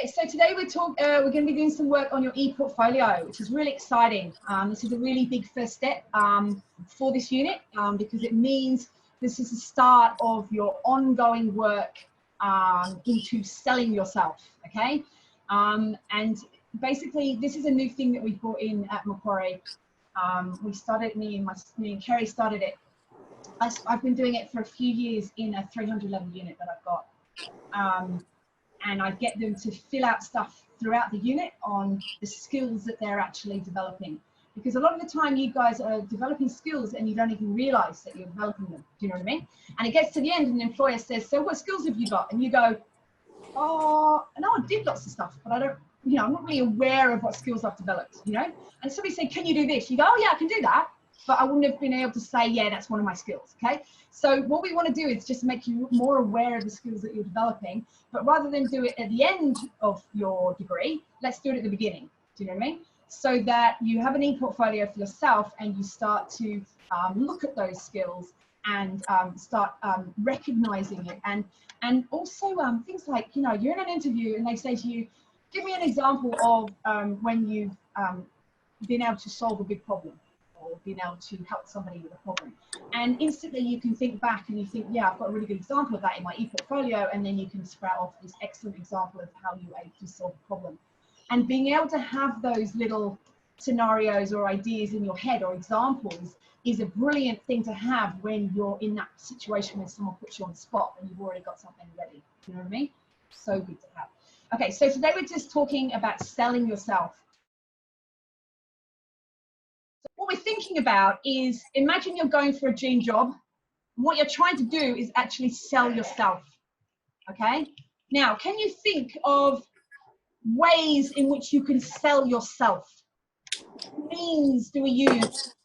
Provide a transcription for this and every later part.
Okay, so today we're going to be doing some work on your ePortfolio, which is really exciting. This is a really big first step for this unit because it means this is the start of your ongoing work into selling yourself, okay? And basically, this is a new thing that we brought in at Macquarie. We started, me and Kerry started it. I've been doing it for a few years in a 300 level unit that I've got. And I get them to fill out stuff throughout the unit on the skills that they're actually developing. Because a lot of the time you guys are developing skills and you don't even realize that you're developing them. Do you know what I mean? And it gets to the end and the employer says, so what skills have you got? And you go, oh, no, I did lots of stuff, but I don't, you know, I'm not really aware of what skills I've developed, you know? And somebody said, can you do this? You go, oh yeah, I can do that. But I wouldn't have been able to say, yeah, that's one of my skills, okay? So what we want to do is just make you more aware of the skills that you're developing, but rather than do it at the end of your degree, let's do it at the beginning, do you know what I mean? So that you have an ePortfolio for yourself and you start to look at those skills and start recognizing it. And also things like, you know, you're in an interview and they say to you, give me an example of when you've been able to solve a big problem, or being able to help somebody with a problem. And instantly you can think back and you think, yeah, I've got a really good example of that in my ePortfolio, and then you can sprout off this excellent example of how you were able to solve a problem. And being able to have those little scenarios or ideas in your head or examples is a brilliant thing to have when you're in that situation where someone puts you on the spot and you've already got something ready. Do you know what I mean? So good to have. Okay, so today we're just talking about selling yourself. What we're thinking about is, imagine you're going for a dream job, and what you're trying to do is actually sell yourself, okay? Now, can you think of ways in which you can sell yourself? What means do we use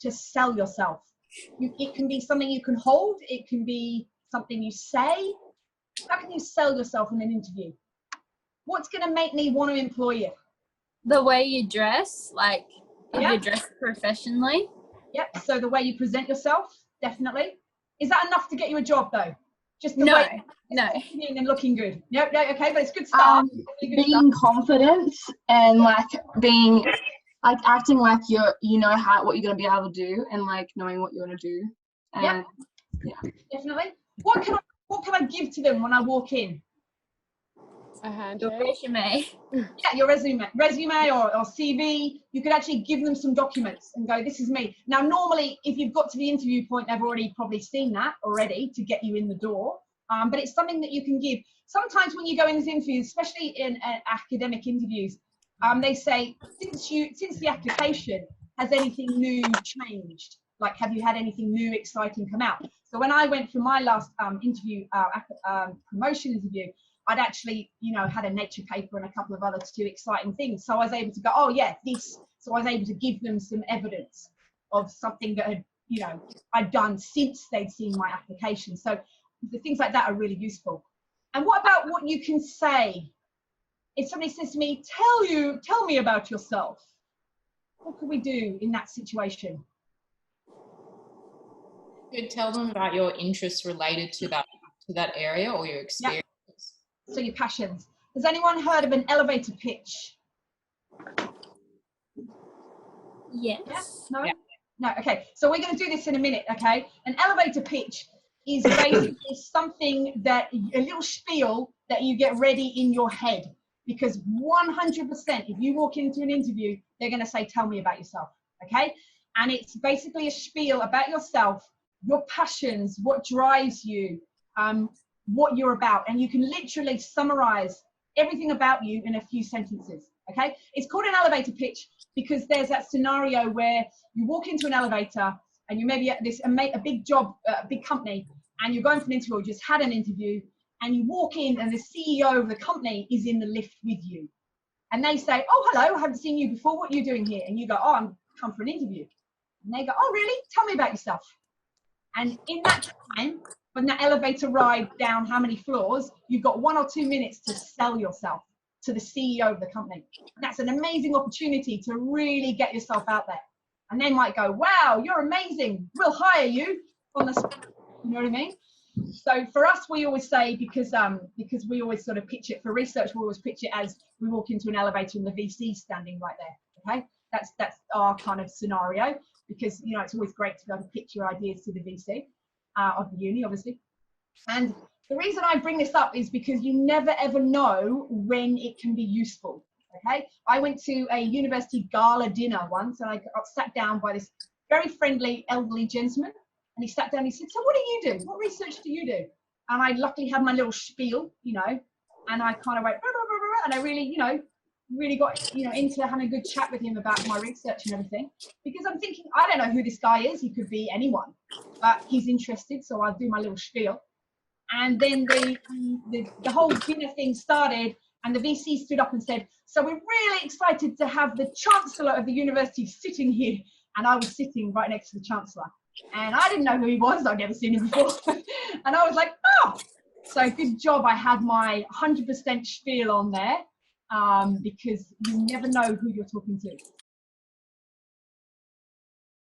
to sell yourself? It can be something you can hold, it can be something you say. How can you sell yourself in an interview? What's going to make me want to employ you? The way you dress, like if you dress professionally. Yep, so the way you present yourself, definitely. Is that enough to get you a job though? Just the No, way no. and looking good. Yep, no, okay, but it's good stuff. Being confident and like being like acting like you know what you're gonna be able to do, and like knowing what you're gonna do. And, yeah, definitely. What can I give to them when I walk in? A handshake. Your resume. Yeah, your resume or CV. You could actually give them some documents and go, this is me. Now, normally, if you've got to the interview point, they've already probably seen that already to get you in the door. But it's something that you can give. Sometimes when you go in these interviews, especially in academic interviews, they say, since the application, has anything new changed? Like, have you had anything new, exciting come out? So when I went for my last interview, promotion interview, I'd actually, you know, had a nature paper and a couple of other two exciting things. So I was able to go, oh yeah, this. So I was able to give them some evidence of something that had, you know, I'd done since they'd seen my application. So the things like that are really useful. And what about what you can say? If somebody says to me, tell me about yourself. What can we do in that situation? You could tell them about your interests related to that area or your experience. Yep. So your passions. Has anyone heard of an elevator pitch? Yes. Yeah? No? Yeah. No, okay. So we're going to do this in a minute, okay? An elevator pitch is basically something that, a little spiel that you get ready in your head. Because 100%, if you walk into an interview, they're going to say, tell me about yourself, okay? And it's basically a spiel about yourself, your passions, what drives you, what you're about, and you can literally summarize everything about you in a few sentences, okay? It's called an elevator pitch because there's that scenario where you walk into an elevator and you maybe at a big job, a big company, and you're going for an interview or just had an interview, and you walk in and the CEO of the company is in the lift with you. And they say, oh, hello, I haven't seen you before. What are you doing here? And you go, oh, I'm come for an interview. And they go, oh, really? Tell me about yourself. And in that time, from that elevator ride down how many floors, you've got 1 or 2 minutes to sell yourself to the CEO of the company. That's an amazing opportunity to really get yourself out there. And they might go, wow, you're amazing. We'll hire you on the spot. You know what I mean? So for us, we always say, because we always sort of pitch it for research, we always pitch it as we walk into an elevator and the VC standing right there. Okay, that's our kind of scenario, because you know it's always great to be able to pitch your ideas to the VC of the uni, obviously. And the reason I bring this up is because you never ever know when it can be useful. Okay, I went to a university gala dinner once, and I got sat down by this very friendly elderly gentleman, and he sat down and he said, "So what do you do? What research do you do?" And I luckily had my little spiel, you know, and I kind of went, "Blah, blah, blah, blah," and I really, you know, really got, you know, into having a good chat with him about my research and everything, because I'm thinking, I don't know who this guy is. He could be anyone, but he's interested, so I'll do my little spiel. And then the whole dinner thing started, and the VC stood up and said, "So we're really excited to have the Chancellor of the university sitting here." And I was sitting right next to the Chancellor. And I didn't know who he was. I'd never seen him before. And I was like, oh, so good job I had my 100% spiel on there, because you never know who you're talking to.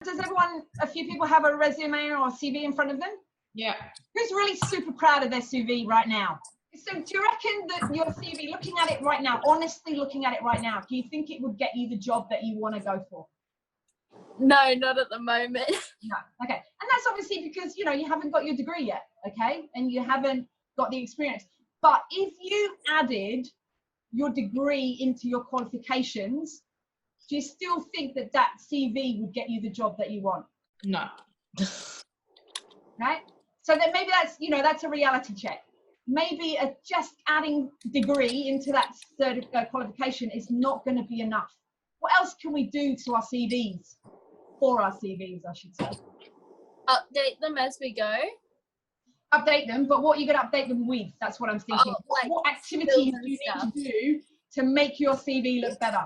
Does everyone, a few people have a resume or a CV in front of them? Yeah. Who's really super proud of their CV right now? So do you reckon that your CV, looking at it right now, honestly looking at it right now, do you think it would get you the job that you want to go for? No, not at the moment. No. Okay. And that's obviously because, you know, you haven't got your degree yet, okay? And you haven't got the experience. But if you added your degree into your qualifications, do you still think that that CV would get you the job that you want? No. Right? So then maybe that's, you know, that's a reality check. Maybe just adding degree into that third qualification is not going to be enough. What else can we do to our CVs? For our CVs, I should say. Update them as we go. Update them, but what are you going to update them with? That's what I'm thinking. Like what activities do you need to do to make your CV look better?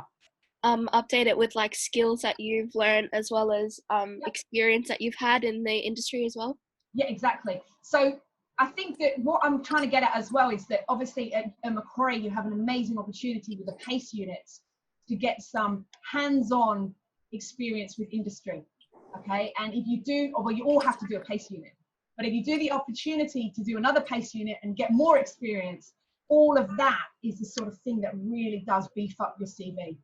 Update it with like skills that you've learned, as well as experience that you've had in the industry as well. Yeah, exactly. So I think that what I'm trying to get at as well is that obviously at Macquarie you have an amazing opportunity with the PACE units to get some hands-on experience with industry. Okay, and if you do, well, you all have to do a PACE unit, but if you do the opportunity to do another PACE unit and get more experience, all of that is the sort of thing that really does beef up your CV.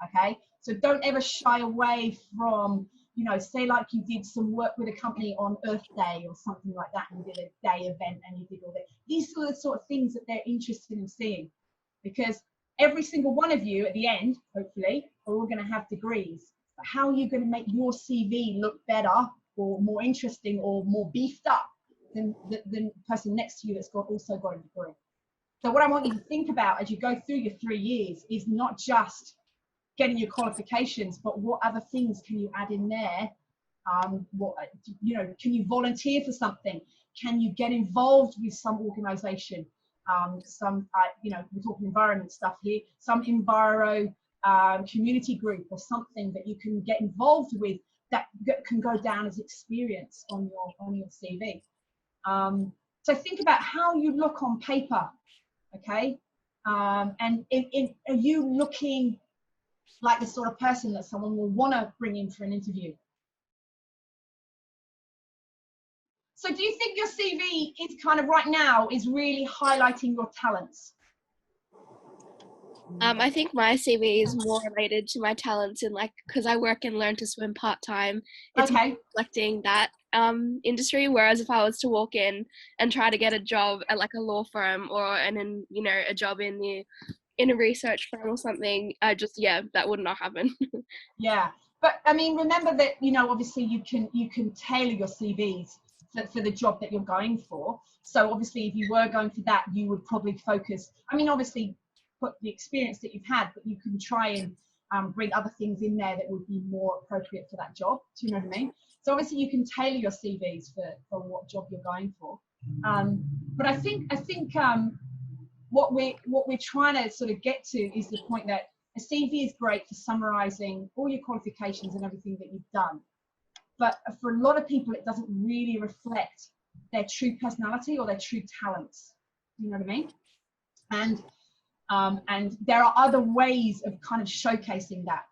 Okay, so don't ever shy away from, you know, say like you did some work with a company on Earth Day or something like that, and you did a day event and you did all that. These are the sort of things that they're interested in seeing, because every single one of you at the end, hopefully, are all going to have degrees. But how are you going to make your CV look better or more interesting or more beefed up than the person next to you that's also got a degree? So what I want you to think about as you go through your 3 years is not just getting your qualifications, but what other things can you add in there? What, you know, can you volunteer for something? Can you get involved with some organisation? You know, we're talking environment stuff here. Some enviro community group or something that you can get involved with that can go down as experience on your CV. So think about how you look on paper, okay? And are you looking like the sort of person that someone will want to bring in for an interview? So do you think your CV is kind of right now is really highlighting your talents? I think my CV is more related to my talents, in like, because I work and learn to swim part-time. It's Okay. reflecting that industry, whereas if I was to walk in and try to get a job at like a law firm or you know, a job in a research firm or something, that would not happen. Yeah, but I mean, remember that, you know, obviously you can tailor your CVs for the job that you're going for. So obviously if you were going for that, you would probably focus, I mean, obviously put the experience that you've had, but you can try and bring other things in there that would be more appropriate for that job. Do you know what I mean? So obviously you can tailor your CVs for what job you're going for. But I think what we're trying to sort of get to is the point that a CV is great for summarizing all your qualifications and everything that you've done. But for a lot of people, it doesn't really reflect their true personality or their true talents. You know what I mean? And there are other ways of kind of showcasing that,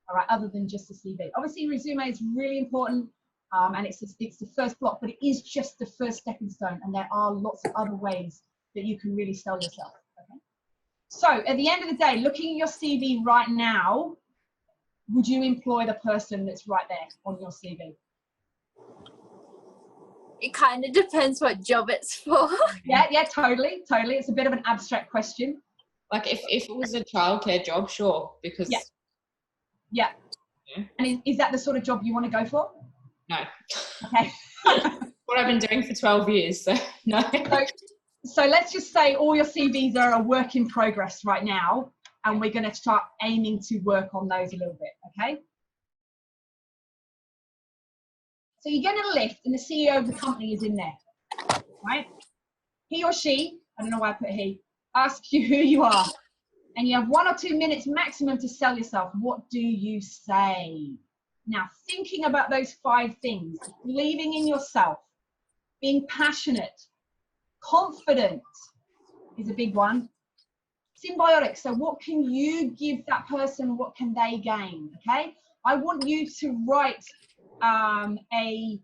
all right, other than just a CV. Obviously, resume is really important. And it's the first block, but it is just the first stepping stone, and there are lots of other ways that you can really sell yourself. Okay? So at the end of the day, looking at your CV right now, would you employ the person that's right there on your CV? It kind of depends what job it's for. Yeah, totally. It's a bit of an abstract question. Like if it was a childcare job, sure, because yeah. And is that the sort of job you want to go for? No. Okay. What I've been doing for 12 years, so no. So let's just say all your CVs are a work in progress right now, and we're going to start aiming to work on those a little bit, okay? So you get in a lift and the CEO of the company is in there, right? He or she, I don't know why I put he, asks you who you are, and you have 1 or 2 minutes maximum to sell yourself. What do you say? Now, thinking about those 5 things: believing in yourself, being passionate, confident is a big one. Symbiotic, so what can you give that person? What can they gain? Okay, I want you to write a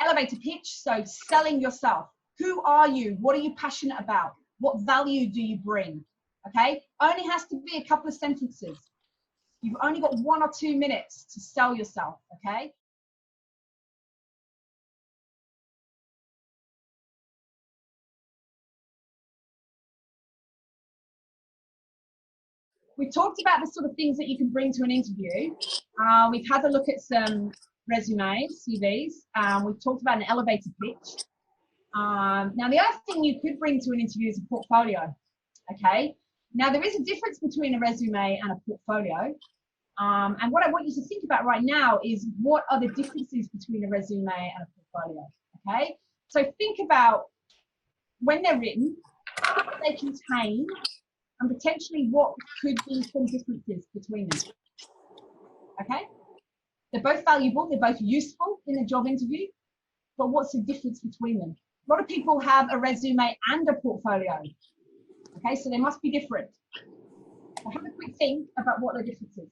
elevator pitch, so selling yourself. Who are you? What are you passionate about? What value do you bring? Okay, only has to be a couple of sentences. You've only got 1 or 2 minutes to sell yourself, okay? We talked about the sort of things that you can bring to an interview. We've had a look at some resumes, CVs. We've talked about an elevator pitch. Now, the other thing you could bring to an interview is a portfolio, okay? Now, there is a difference between a resume and a portfolio. And what I want you to think about right now is, what are the differences between a resume and a portfolio, okay? So think about when they're written, what they contain, and potentially what could be some differences between them, okay? They're both valuable, they're both useful in a job interview, but what's the difference between them? A lot of people have a resume and a portfolio, okay? So they must be different. So have a quick think about what the difference is.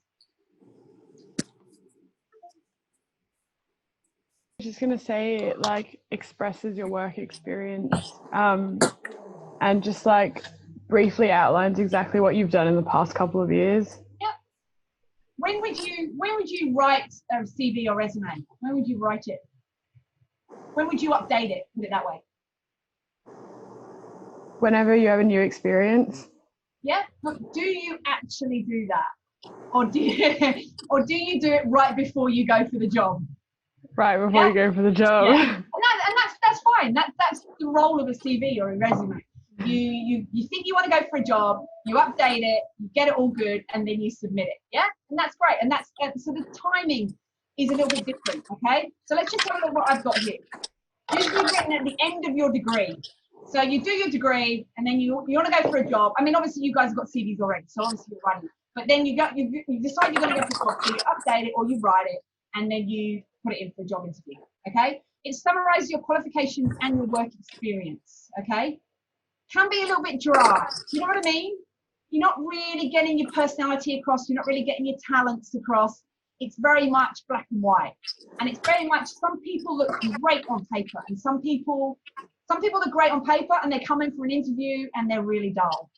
I was just going to say it like expresses your work experience, and just like briefly outlines exactly what you've done in the past couple of years. Yep. When would you write a CV or resume? When would you write it? When would you update it? Put it that way. Whenever you have a new experience. Yeah. But do you actually do that, or do you do it right before you go for the job? Right before you go for the job. Yeah. And that's fine. That's the role of a CV or a resume. You think you want to go for a job, you update it, you get it all good, and then you submit it. Yeah, and that's great. And that's so the timing is a little bit different. Okay, so let's just have a look at what I've got here. Usually written at the end of your degree. So you do your degree, and then you want to go for a job. I mean, obviously you guys have got CVs already, so obviously you're writing. But then you decide you're going to go for a job, so you update it or you write it, and then you put it in for a job interview. Okay, it summarizes your qualifications and your work experience. Okay. Can be a little bit dry. You know what I mean? You're not really getting your personality across. You're not really getting your talents across. It's very much black and white. And it's very much, some people look great on paper, and some people look great on paper and they come in for an interview and they're really dull.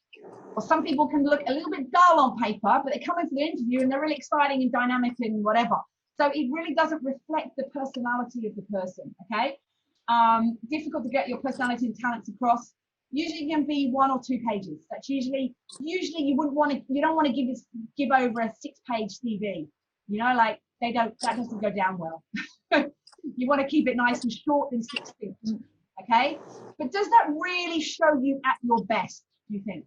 Or some people can look a little bit dull on paper, but they come in for the interview and they're really exciting and dynamic and whatever. So it really doesn't reflect the personality of the person, okay? Difficult to get your personality and talents across. Usually it can be 1 or 2 pages. That's usually you don't want to give over a 6-page CV. You know, like that doesn't go down well. You want to keep it nice and short and succinct. Okay? But does that really show you at your best, do you think?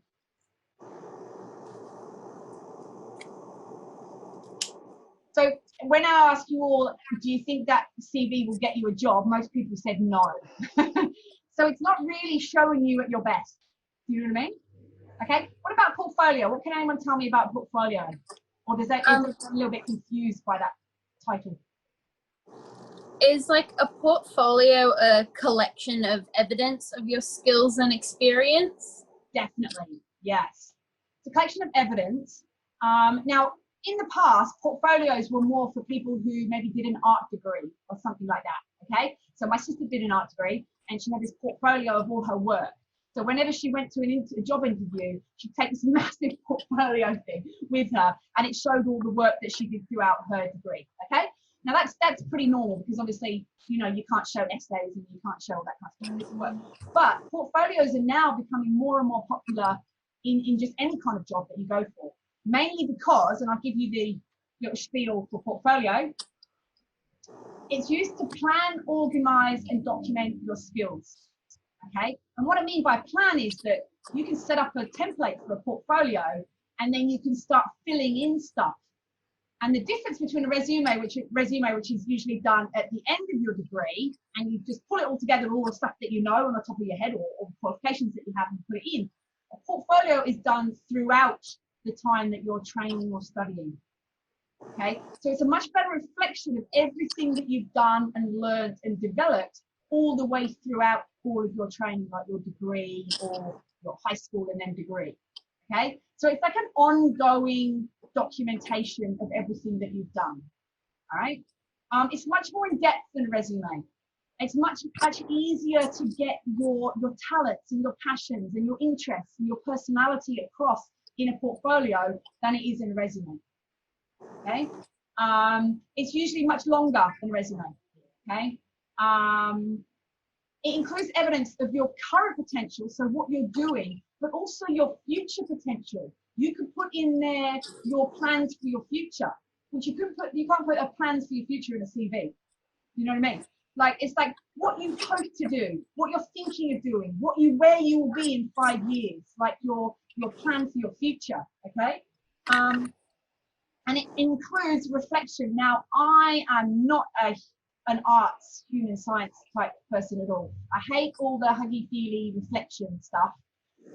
So when I asked you all, do you think that CV will get you a job? Most people said no. So it's not really showing you at your best. Do you know what I mean? Okay. What about portfolio? What can anyone tell me about portfolio? Or is it a little bit confused by that title? Is like a portfolio a collection of evidence of your skills and experience? Definitely, yes. It's a collection of evidence. Now, in the past, portfolios were more for people who maybe did an art degree or something like that, okay? So my sister did an art degree and she had this portfolio of all her work. So whenever she went to a job interview, she'd take this massive portfolio thing with her and it showed all the work that she did throughout her degree, okay? Now that's pretty normal because obviously, you know, you can't show essays and you can't show all that kind of work. But portfolios are now becoming more and more popular in just any kind of job that you go for. Mainly because, and I'll give you the little spiel for portfolio, it's used to plan, organize, and document your skills, okay? And what I mean by plan is that you can set up a template for a portfolio and then you can start filling in stuff. And the difference between a resume, which is usually done at the end of your degree, and you just pull it all together, all the stuff that you know on the top of your head or qualifications that you have and put it in. A portfolio is done throughout the time that you're training or studying. Okay, so it's a much better reflection of everything that you've done and learned and developed all the way throughout all of your training, like your degree or your high school and then degree. Okay, so it's like an ongoing documentation of everything that you've done. All right, it's much more in depth than a resume. It's much easier to get your talents and your passions and your interests and your personality across in a portfolio than it is in a resume. Okay, it's usually much longer than a resume. Okay, it includes evidence of your current potential, so what you're doing, but also your future potential. You could put in there your plans for your future, which you can't put a plans for your future in a CV. You know what I mean? Like, it's like what you hope to do, what you're thinking of doing, where you will be in 5 years, like your plan for your future. Okay. And it includes reflection. Now, I am not an arts, human science type person at all. I hate all the huggy-feely reflection stuff.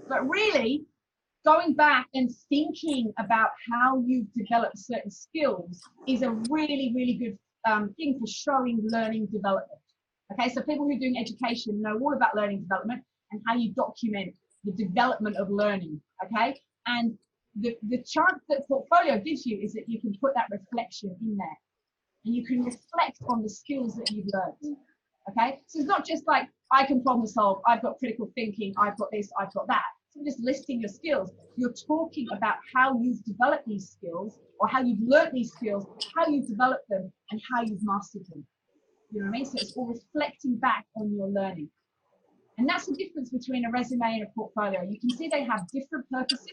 But really, going back and thinking about how you've developed certain skills is a really, really good thing for showing learning development. Okay, so people who are doing education know all about learning development and how you document the development of learning. Okay, and the chance that portfolio gives you is that you can put that reflection in there and you can reflect on the skills that you've learned. Okay, so it's not just like I can problem solve, I've got critical thinking, I've got this, I've got that. So just listing your skills, you're talking about how you've developed these skills or how you've learned these skills, how you've developed them and how you've mastered them. You know what I mean? So it's all reflecting back on your learning. And that's the difference between a resume and a portfolio. You can see they have different purposes,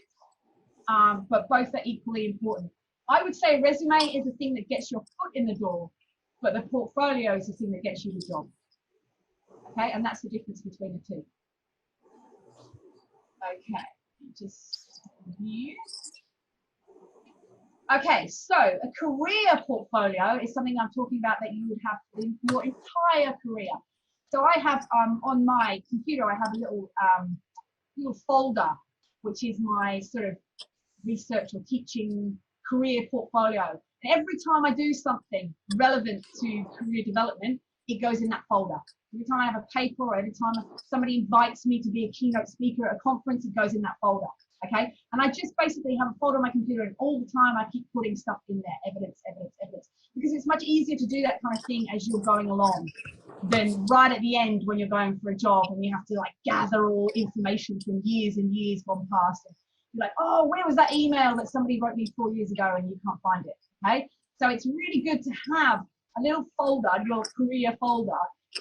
but both are equally important. I would say a resume is the thing that gets your foot in the door, but the portfolio is the thing that gets you the job. Okay, and that's the difference between the two. Okay, just review. Okay, so a career portfolio is something I'm talking about that you would have in your entire career. So I have on my computer, I have a little folder, which is my sort of research or teaching career portfolio. And every time I do something relevant to career development, it goes in that folder. Every time I have a paper or every time somebody invites me to be a keynote speaker at a conference, it goes in that folder. Okay, and I just basically have a folder on my computer and all the time I keep putting stuff in there, evidence, because it's much easier to do that kind of thing as you're going along than right at the end when you're going for a job and you have to like gather all information from years and years gone past. And you're like, oh, where was that email that somebody wrote me 4 years ago and you can't find it, okay? So it's really good to have a little folder, your career folder,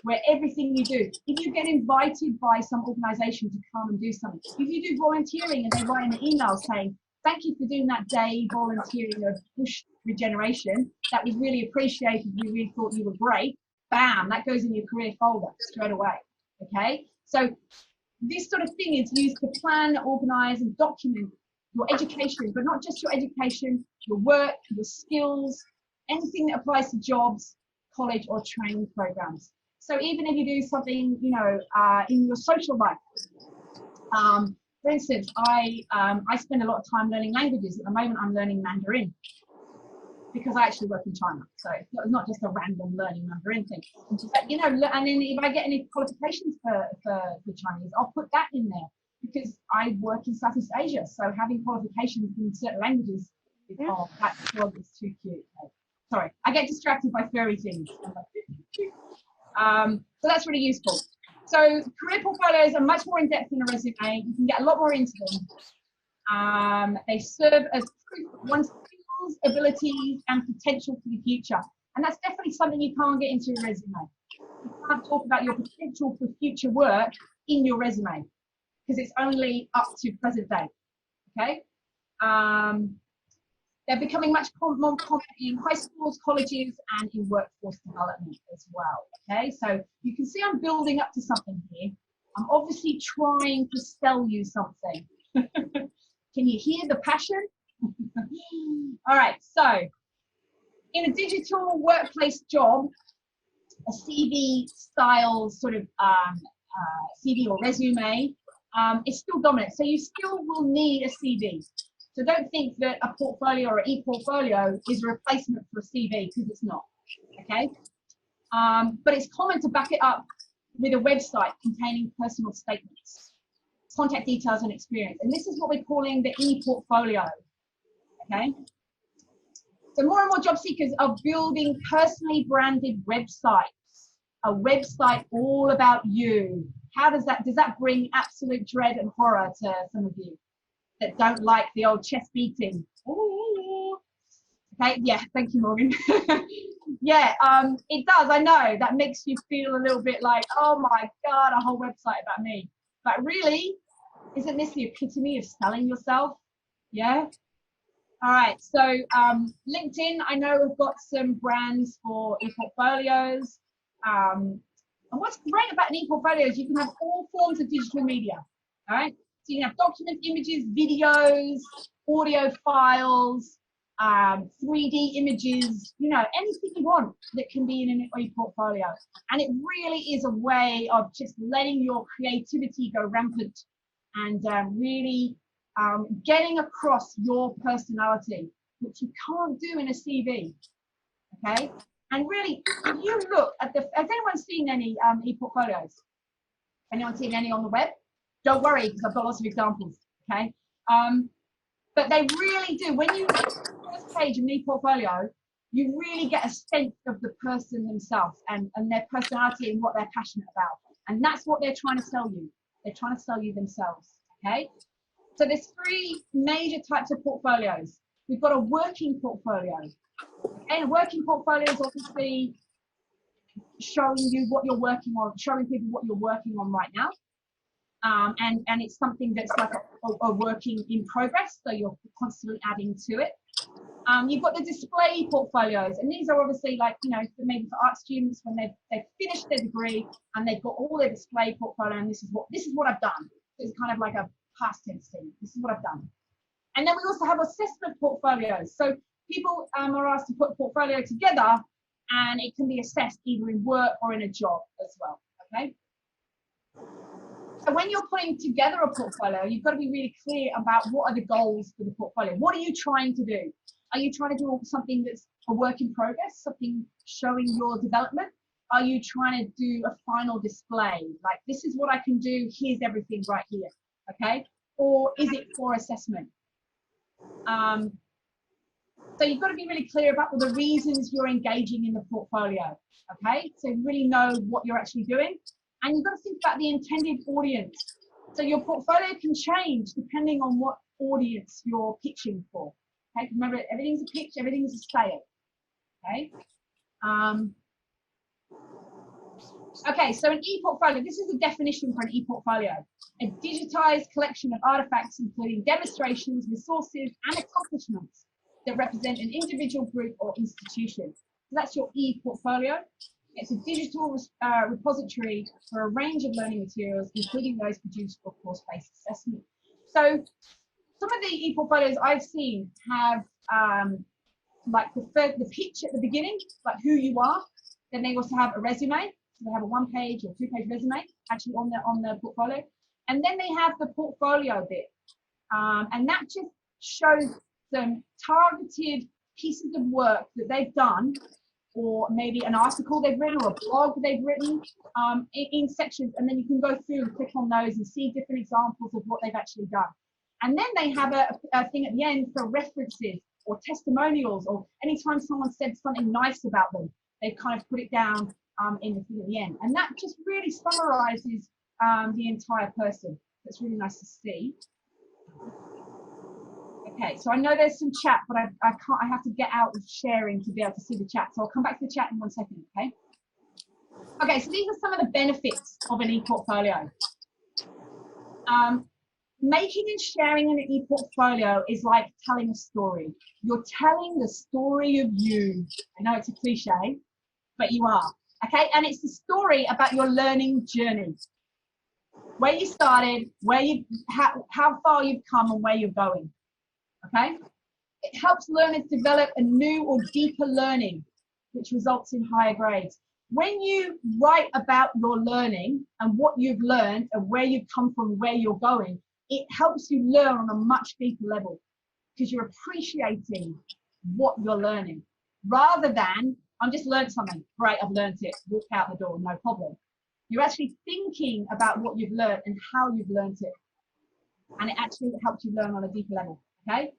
where everything you do, if you get invited by some organization to come and do something, if you do volunteering and they write an email saying, thank you for doing that day volunteering of bush regeneration, that was really appreciated, we really thought you were great, bam, that goes in your career folder straight away, okay? So this sort of thing is used to plan, organize and document your education, but not just your education, your work, your skills, anything that applies to jobs, college or training programs. So even if you do something, you know, in your social life, for instance, I spend a lot of time learning languages. At the moment, I'm learning Mandarin because I actually work in China. So it's not just a random learning Mandarin thing. But, you know, and then if I get any qualifications for the Chinese, I'll put that in there because I work in Southeast Asia. So having qualifications in certain languages Yeah. Oh, that dog is too cute. Okay. Sorry, I get distracted by furry things. So that's really useful. So career portfolios are much more in depth than a resume. You can get a lot more into them. They serve as proof of one's skills, abilities, and potential for the future. And that's definitely something you can't get into a resume. You can't talk about your potential for future work in your resume because it's only up to present day. Okay. They're becoming much more common in high schools, colleges, and in workforce development as well. Okay, so you can see I'm building up to something here. I'm obviously trying to sell you something. Can you hear the passion? All right, so in a digital workplace job, a CV style sort of CV or resume is still dominant. So you still will need a CV. So don't think that a portfolio or an ePortfolio is a replacement for a CV, because it's not, okay? But it's common to back it up with a website containing personal statements, contact details, and experience. And this is what we're calling the ePortfolio, okay? So more and more job seekers are building personally branded websites, a website all about you. How does that bring absolute dread and horror to some of you that don't like the old chest beating? Ooh. Okay, yeah, thank you, Morgan. Yeah, it does, I know, that makes you feel a little bit like, oh my God, a whole website about me. But really, isn't this the epitome of selling yourself? Yeah? All right, so LinkedIn, I know we've got some brands for ePortfolios. And what's great about an ePortfolio is you can have all forms of digital media, all right? So you can have documents, images, videos, audio files, 3D images, you know, anything you want that can be in an ePortfolio. And it really is a way of just letting your creativity go rampant and really getting across your personality, which you can't do in a CV, okay? And really, if you look at has anyone seen any ePortfolios? Anyone seen any on the web? Don't worry, because I've got lots of examples, okay? But they really do. When you look at the first page of an ePortfolio, you really get a sense of the person themselves and their personality and what they're passionate about. And that's what they're trying to sell you. They're trying to sell you themselves, okay? So there's three major types of portfolios. We've got a working portfolio. Okay, a working portfolio is obviously showing you what you're working on, showing people what you're working on right now. And it's something that's like a working in progress, so you're constantly adding to it. You've got the display portfolios, and these are obviously like, you know, maybe for art students when they've finished their degree and they've got all their display portfolio, and this is what I've done. It's kind of like a past tense thing. This is what I've done. And then we also have assessment portfolios. So people are asked to put a portfolio together, and it can be assessed either in work or in a job as well, okay? So when you're putting together a portfolio, you've got to be really clear about what are the goals for the portfolio. What are you trying to do? Are you trying to do something that's a work in progress, something showing your development? Are you trying to do a final display? Like, this is what I can do, here's everything right here, okay? Or is it for assessment? So you've got to be really clear about the reasons you're engaging in the portfolio, okay? So really know what you're actually doing. And you've got to think about the intended audience. So your portfolio can change depending on what audience you're pitching for. Okay, remember, everything's a pitch, everything's a sale. Okay. Okay, so an ePortfolio, this is a definition for an ePortfolio. A digitized collection of artifacts, including demonstrations, resources, and accomplishments that represent an individual, group, or institution. So that's your ePortfolio. It's a digital repository for a range of learning materials, including those produced for course-based assessment. So some of the ePortfolios I've seen have like the pitch at the beginning, like who you are. Then they also have a resume. So they have a 1-page or 2-page resume actually on the portfolio. And then they have the portfolio bit. And that just shows some targeted pieces of work that they've done, or maybe an article they've written or a blog they've written in sections. And then you can go through and click on those and see different examples of what they've actually done. And then they have a thing at the end for references. or testimonials, or anytime someone said something nice about them, they've kind of put it down in the end. And that just really summarizes the entire person. It's really nice to see. Okay, so I know there's some chat, but I have to get out of sharing to be able to see the chat. So I'll come back to the chat in 1 second, okay? Okay, so these are some of the benefits of an ePortfolio. Making and sharing an ePortfolio is like telling a story. You're telling the story of you. I know it's a cliche, but you are, okay? And it's the story about your learning journey. Where you started, how far you've come and where you're going, okay? It helps learners develop a new or deeper learning, which results in higher grades. When you write about your learning and what you've learned and where you've come from, where you're going, it helps you learn on a much deeper level because you're appreciating what you're learning rather than, I've just learned something, great, I've learned it, walk out the door, no problem. You're actually thinking about what you've learned and how you've learned it. And it actually helps you learn on a deeper level, okay?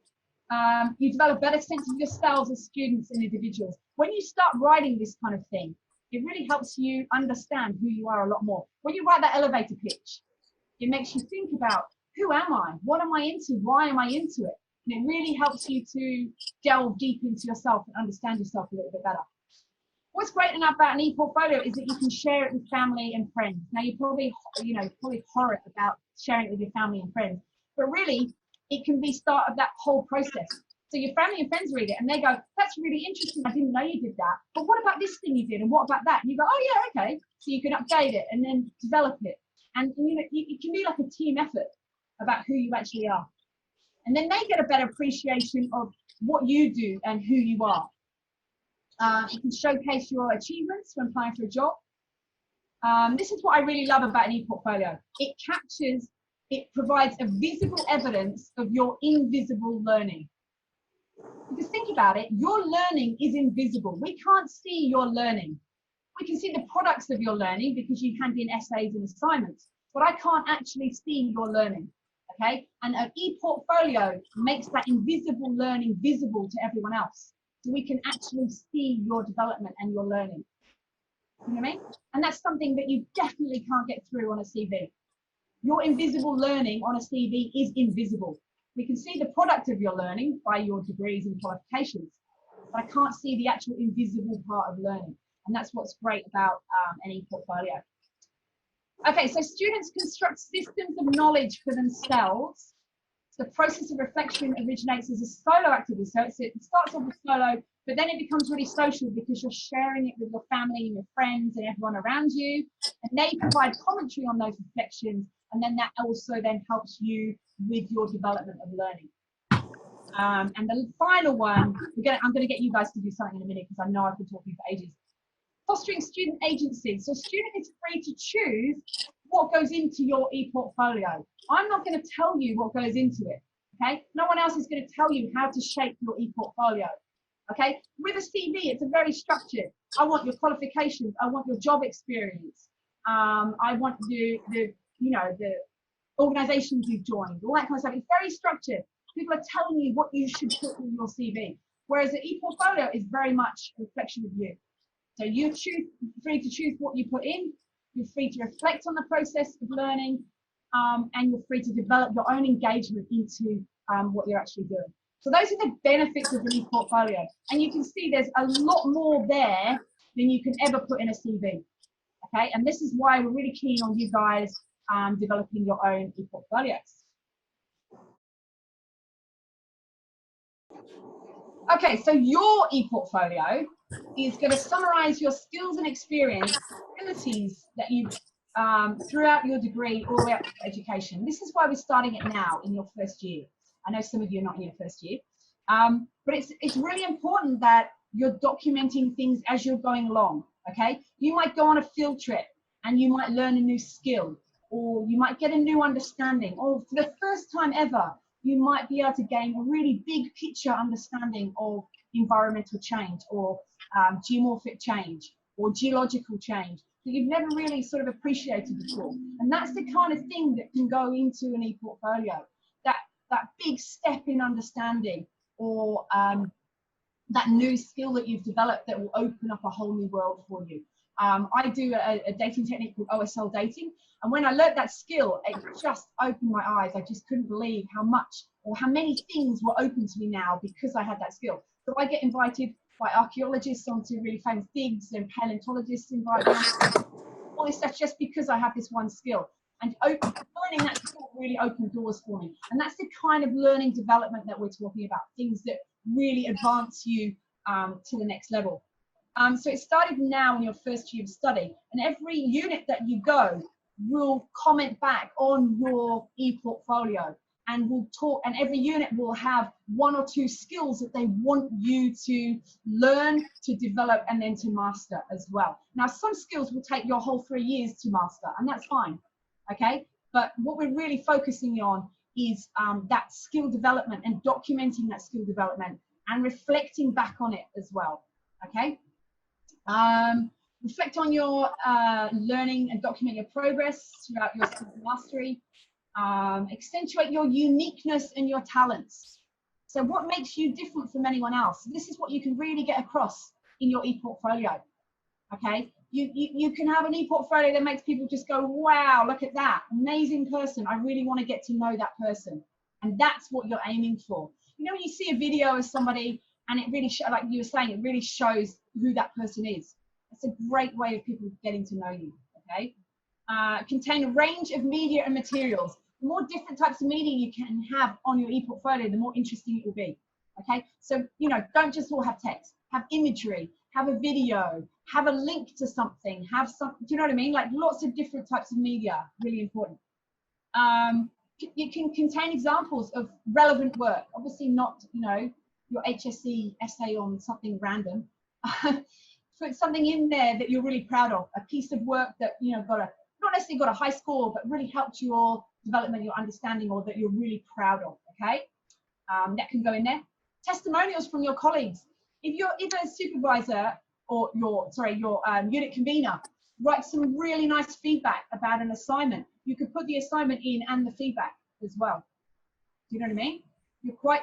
You develop a better sense of yourselves as students and individuals. When you start writing this kind of thing, it really helps you understand who you are a lot more. When you write that elevator pitch, it makes you think about, who am I? What am I into? Why am I into it? And it really helps you to delve deep into yourself and understand yourself a little bit better. What's great enough about an ePortfolio is that you can share it with family and friends. Now you're probably, probably horrid about sharing it with your family and friends, but really it can be start of that whole process. So your family and friends read it and they go, that's really interesting. I didn't know you did that. But what about this thing you did? And what about that? And you go, oh yeah, okay. So you can update it and then develop it. And it can be like a team effort about who you actually are. And then they get a better appreciation of what you do and who you are. You can showcase your achievements when applying for a job. This is what I really love about an ePortfolio. It provides a visible evidence of your invisible learning. Because think about it, your learning is invisible. We can't see your learning. We can see the products of your learning because you hand in essays and assignments, but I can't actually see your learning, okay? And an ePortfolio makes that invisible learning visible to everyone else. So we can actually see your development and your learning. You know what I mean? And that's something that you definitely can't get through on a CV. Your invisible learning on a CV is invisible. We can see the product of your learning by your degrees and qualifications, but I can't see the actual invisible part of learning. And that's what's great about an ePortfolio. Okay, so students construct systems of knowledge for themselves. The process of reflection originates as a solo activity. So it starts off with solo, but then it becomes really social because you're sharing it with your family and your friends and everyone around you. And they provide commentary on those reflections. And then that also then helps you with your development of learning. And the final one, I'm going to get you guys to do something in a minute because I know I've been talking for ages. Fostering student agency. So student is free to choose what goes into your ePortfolio. I'm not going to tell you what goes into it, okay? No one else is going to tell you how to shape your ePortfolio, okay? With a CV, it's a very structured. I want your qualifications. I want your job experience. I want the organizations you've joined, all that kind of stuff. It's very structured. People are telling you what you should put in your CV, whereas the ePortfolio is very much a reflection of you. So you're free to choose what you put in. You're free to reflect on the process of learning, and you're free to develop your own engagement into what you're actually doing. So those are the benefits of an ePortfolio. And you can see there's a lot more there than you can ever put in a CV. Okay, and this is why we're really keen on you guys developing your own ePortfolios. Okay, so your ePortfolio is going to summarize your skills and experience, abilities that you've throughout your degree all the way up to education. This is why we're starting it now in your first year. I know some of you are not in your first year, but it's really important that you're documenting things as you're going along, okay? You might go on a field trip and you might learn a new skill, or you might get a new understanding, or for the first time ever, you might be able to gain a really big picture understanding of environmental change or geomorphic change or geological change that you've never really sort of appreciated before. And that's the kind of thing that can go into an ePortfolio, that big step in understanding or that new skill that you've developed that will open up a whole new world for you. I do a dating technique called OSL dating. And when I learned that skill, it just opened my eyes. I just couldn't believe how much or how many things were open to me now because I had that skill. So I get invited by archaeologists onto really famous digs, and paleontologists invite me on all this stuff just because I have this one skill. And learning that skill really opened doors for me. And that's the kind of learning development that we're talking about, things that really advance you to the next level. So it started now in your first year of study, and every unit that you go will comment back on your ePortfolio, and we'll talk, and every unit will have 1 or 2 skills that they want you to learn, to develop, and then to master as well. Now, some skills will take your whole 3 years to master, and that's fine, okay? But what we're really focusing on is that skill development and documenting that skill development and reflecting back on it as well, okay? Reflect on your learning and document your progress throughout your skill mastery. Accentuate your uniqueness and your talents. So what makes you different from anyone else? This is what you can really get across in your ePortfolio, okay? You can have an ePortfolio that makes people just go, wow, look at that, amazing person. I really want to get to know that person. And that's what you're aiming for. You know, when you see a video of somebody and it really, like you were saying, it really shows who that person is. It's a great way of people getting to know you, okay? Contain a range of media and materials. The more different types of media you can have on your ePortfolio, the more interesting it will be, okay? So, you know, don't just all have text. Have imagery, have a video, have a link to something, have some, do you know what I mean? Like lots of different types of media, really important. You can contain examples of relevant work. Obviously not, you know, your HSC essay on something random. Put something in there that you're really proud of, a piece of work that, you know, not necessarily got a high score, but really helped your development, your understanding, or that you're really proud of, okay? That can go in there. Testimonials from your colleagues. If a supervisor or your unit convener writes some really nice feedback about an assignment, you could put the assignment in and the feedback as well. Do you know what I mean? You're quite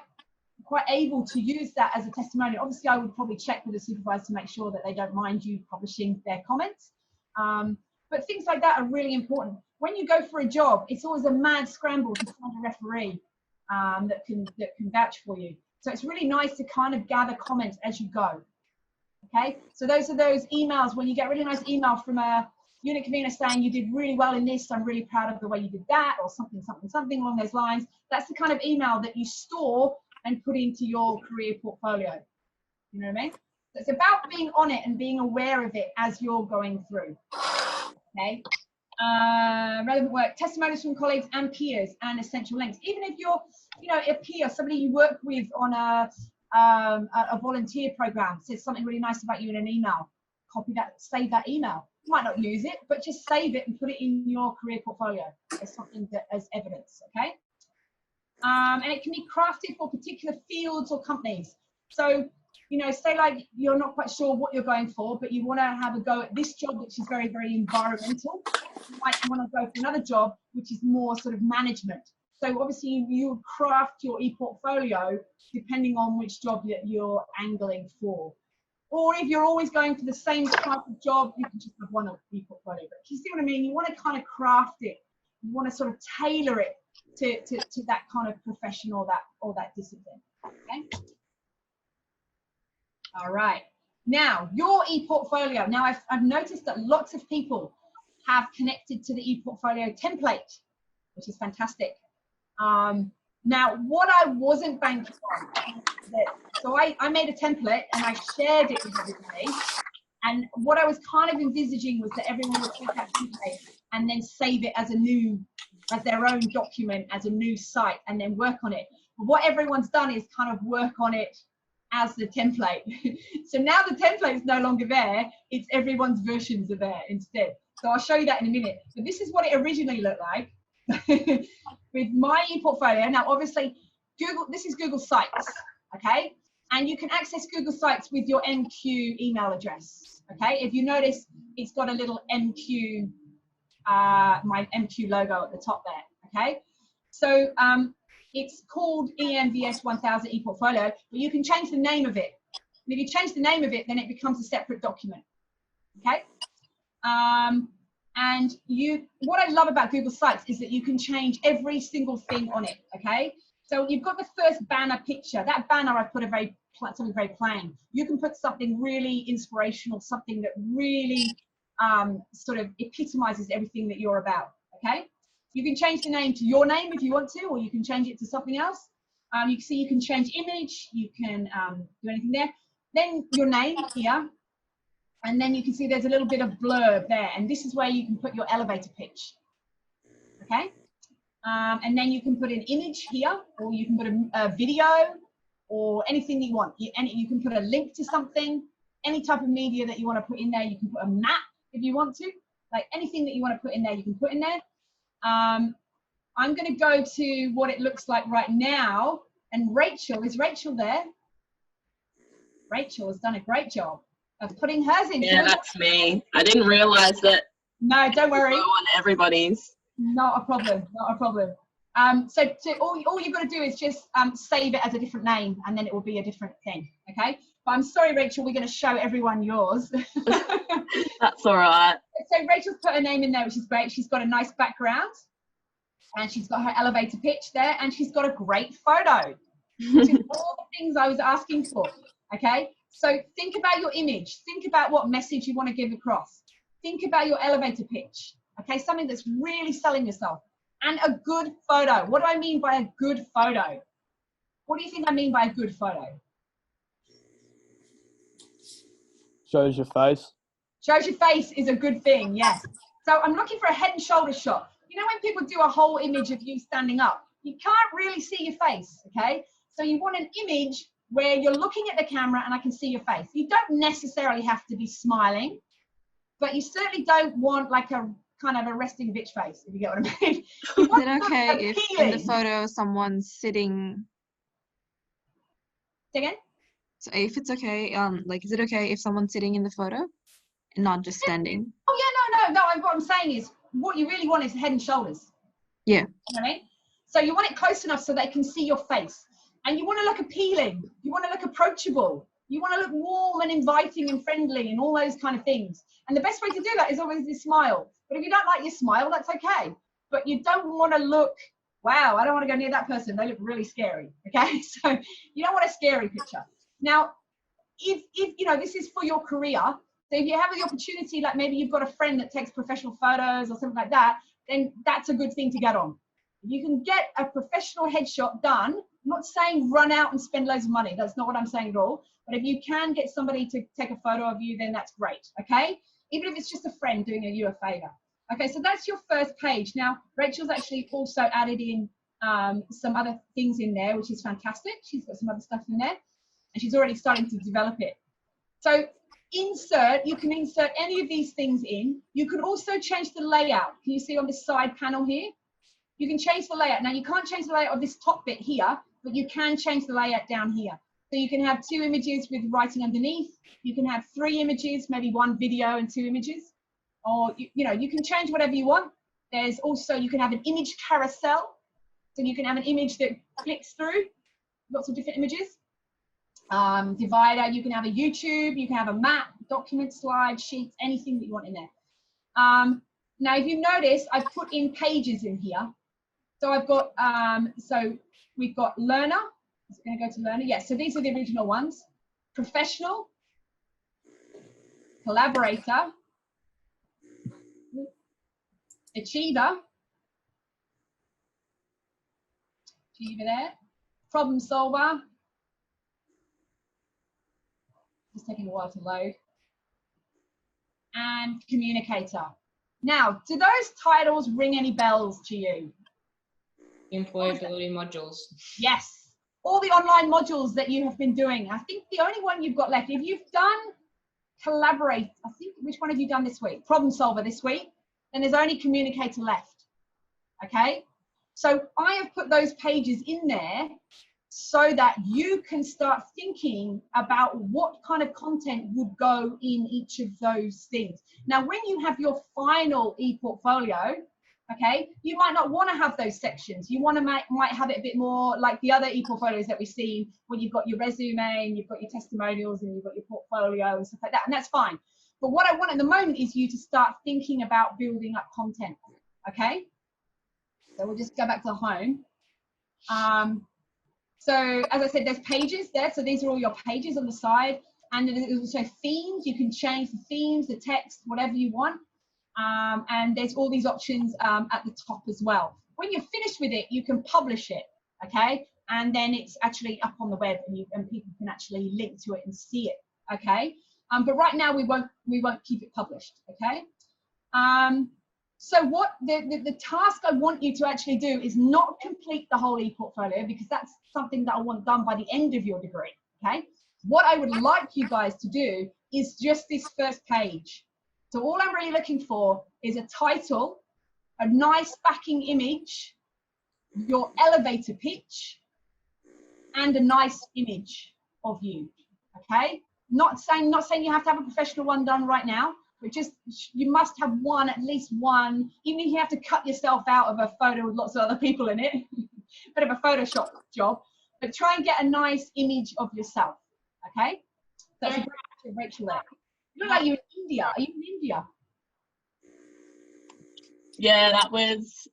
able to use that as a testimonial. Obviously, I would probably check with the supervisor to make sure that they don't mind you publishing their comments. But things like that are really important. When you go for a job, it's always a mad scramble to find a referee that can vouch for you. So it's really nice to kind of gather comments as you go. Okay, so those are those emails when you get a really nice email from a unit convener saying you did really well in this, I'm really proud of the way you did that, or something along those lines. That's the kind of email that you store and put into your career portfolio. You know what I mean? So it's about being on it and being aware of it as you're going through. Okay. Relevant work, testimonials from colleagues and peers, and essential links. Even if you're, you know, a peer, somebody you work with on a volunteer program says something really nice about you in an email, copy that, save that email. You might not use it, but just save it and put it in your career portfolio as something that as evidence, okay? And it can be crafted for particular fields or companies. So, you know, say like you're not quite sure what you're going for, but you want to have a go at this job, which is very, very environmental. You might want to go for another job, which is more sort of management. So obviously you craft your ePortfolio depending on which job that you're angling for. Or if you're always going for the same type of job, you can just have one ePortfolio. But you see what I mean? You want to kind of craft it. You want to sort of tailor it to that kind of profession or that discipline. Okay. All right. Now your ePortfolio. Now I've noticed that lots of people have connected to the ePortfolio template, which is fantastic. Now what I wasn't banking on, so I made a template and I shared it with everybody. And what I was kind of envisaging was that everyone would take that template and then save it as their own document, as a new site, and then work on it. But what everyone's done is kind of work on it as the template. So now the template is no longer there, it's everyone's versions are there instead. So I'll show you that in a minute. But this is what it originally looked like with my ePortfolio. Now obviously this is Google Sites, okay? And you can access Google Sites with your MQ email address, okay? If you notice, it's got a little MQ, my MQ logo at the top there, okay? So It's called EMVS 1000 ePortfolio, but you can change the name of it. And if you change the name of it, then it becomes a separate document. Okay. And what I love about Google Sites is that you can change every single thing on it. Okay. So you've got the first banner picture. That banner, I put something very plain. You can put something really inspirational, something that really sort of epitomizes everything that you're about. Okay. You can change the name to your name if you want to, or you can change it to something else. You can see you can change image. You can do anything there. Then your name here. And then you can see there's a little bit of blurb there. And this is where you can put your elevator pitch. Okay. And then you can put an image here, or you can put a video, or anything that you want. You can put a link to something, any type of media that you want to put in there. You can put a map if you want to, like anything that you want to put in there, you can put in there. I'm going to go to what it looks like right now. And Rachel, is Rachel there? Rachel has done a great job of putting hers in. Yeah, that's me. I didn't realize that. No, don't worry. On everybody's. Not a problem. Not a problem. So all you've got to do is just save it as a different name, and then it will be a different thing. Okay. But I'm sorry, Rachel. We're going to show everyone yours. That's all right. So Rachel's put her name in there, which is great. She's got a nice background, and she's got her elevator pitch there, and she's got a great photo, which is all the things I was asking for. Okay. So think about your image. Think about what message you want to give across. Think about your elevator pitch. Okay, something that's really selling yourself. And a good photo. What do I mean by a good photo? What do you think I mean by a good photo? Shows your face. Shows your face is a good thing, yes. So I'm looking for a head and shoulders shot. You know when people do a whole image of you standing up, you can't really see your face, okay? So you want an image where you're looking at the camera and I can see your face. You don't necessarily have to be smiling, but you certainly don't want like a kind of a resting bitch face, if you get what I mean. Is it okay if in the photo someone's sitting? Say again? So if it's okay, like, is it okay if someone's sitting in the photo and not just standing? Oh yeah, no. What I'm saying is, what you really want is head and shoulders. Yeah. You know what I mean? So you want it close enough so they can see your face, and you want to look appealing. You want to look approachable. You want to look warm and inviting and friendly and all those kind of things. And the best way to do that is always to smile. But if you don't like your smile, that's okay. But you don't want to look, wow, I don't want to go near that person. They look really scary. Okay, so you don't want a scary picture. Now, if you know, this is for your career. So if you have the opportunity, like maybe you've got a friend that takes professional photos or something like that, then that's a good thing to get on. If you can get a professional headshot done, I'm not saying run out and spend loads of money. That's not what I'm saying at all. But if you can get somebody to take a photo of you, then that's great, okay? Even if it's just a friend doing you a favor. Okay, so that's your first page. Now, Rachel's actually also added in some other things in there, which is fantastic. She's got some other stuff in there, and she's already starting to develop it. So you can insert any of these things in. You can also change the layout. Can you see on this side panel here? You can change the layout. Now, you can't change the layout of this top bit here, but you can change the layout down here. So you can have 2 images with writing underneath. You can have 3 images, maybe 1 video and 2 images. Or, you know, you can change whatever you want. There's also, you can have an image carousel. So you can have an image that clicks through, lots of different images. Divider, you can have a YouTube, you can have a map, document, slide, sheets, anything that you want in there. Now, if you notice, I've put in pages in here. So I've got, so we've got learner. Is it going to go to learner? Yes, so these are the original ones. Professional, collaborator, achiever there, problem solver, just taking a while to load, and communicator. Now, do those titles ring any bells to you? Employability modules. Yes. All the online modules that you have been doing. I think the only one you've got left, if you've done collaborate, I think, which one have you done this week? Problem solver this week. Then there's only communicator left. Okay. So I have put those pages in there so that you can start thinking about what kind of content would go in each of those things. Now, when you have your final ePortfolio, Okay, you might not want to have those sections. You want to might have it a bit more like the other ePortfolios that we've seen, where you've got your resume and you've got your testimonials and you've got your portfolio and stuff like that, and that's fine. But what I want at the moment is you to start thinking about building up content. Okay, so we'll just go back to the home. So as I said, there's pages there. So these are all your pages on the side, and there's also themes. You can change the themes, the text, whatever you want. And there's all these options at the top as well. When you're finished with it, you can publish it, okay? And then it's actually up on the web, and people can actually link to it and see it, okay? But right now we won't keep it published, okay? So what the task I want you to actually do is not complete the whole ePortfolio, because that's something that I want done by the end of your degree, okay? What I would like you guys to do is just this first page. So all I'm really looking for is a title, a nice backing image, your elevator pitch, and a nice image of you, okay? Not saying you have to have a professional one done right now, but just you must have one, at least one, even if you have to cut yourself out of a photo with lots of other people in it, bit of a Photoshop job, but try and get a nice image of yourself, okay? That's a great picture of Rachel there. You look like you're in India. Are you in India? Yeah, that was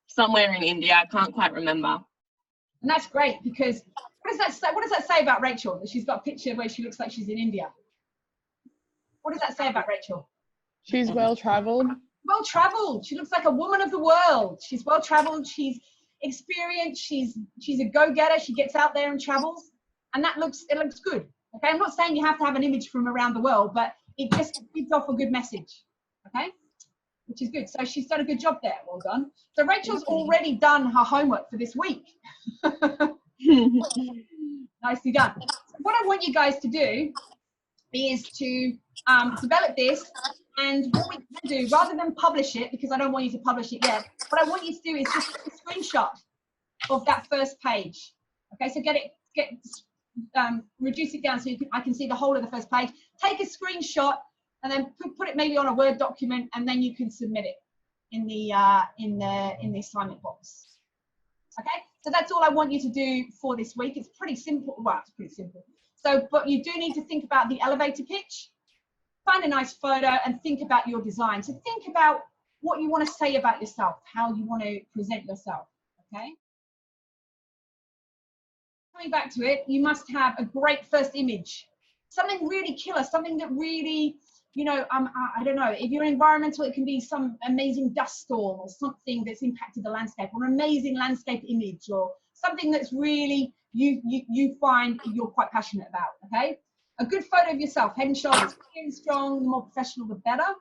somewhere in India. I can't quite remember. And that's great, because what does that say about Rachel? That she's got a picture where she looks like she's in India. What does that say about Rachel? She's well traveled. Well traveled. She looks like a woman of the world. She's well traveled. She's experienced. She's a go-getter. She gets out there and travels, and it looks good. Okay, I'm not saying you have to have an image from around the world, but it just gives off a good message. Okay, which is good. So she's done a good job there. Well done. So Rachel's already done her homework for this week. Nicely done. So what I want you guys to do is to develop this, and what we can do, rather than publish it, because I don't want you to publish it yet, what I want you to do is just take a screenshot of that first page. Okay, so reduce it down so I can see the whole of the first page. Take a screenshot and then put it maybe on a Word document, and then you can submit it in the assignment box. Okay, so that's all I want you to do for this week. It's pretty simple. Well, it's pretty simple. So, but you do need to think about the elevator pitch, find a nice photo, and think about your design. So think about what you want to say about yourself, how you want to present yourself, okay? Coming back to it, you must have a great first image, something really killer, something that really, you know, I don't know, if you're environmental, it can be some amazing dust storm or something that's impacted the landscape, or an amazing landscape image, or something that's really you find you're quite passionate about, okay? A good photo of yourself, head and shoulders, clear and strong, the more professional, the better.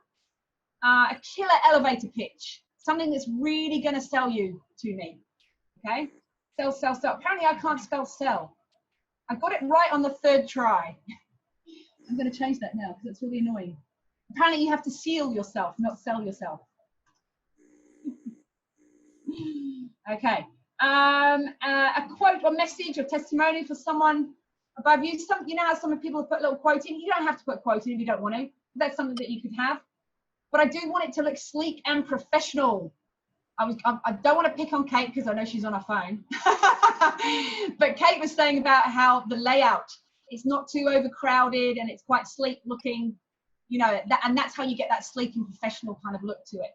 A killer elevator pitch, something that's really going to sell you to me, okay? Sell, sell, sell. Apparently I can't spell sell. I got it right on the third try. I'm going to change that now because it's really annoying. Apparently you have to seal yourself, not sell yourself. Okay. A quote or message or testimony for someone above you. You know how some people put a little quote in? You don't have to put a quote in if you don't want to. That's something that you could have. But I do want it to look sleek and professional. I don't want to pick on Kate because I know she's on her phone. But Kate was saying about how the layout is not too overcrowded and it's quite sleek looking, you know, and that's how you get that sleek and professional kind of look to it.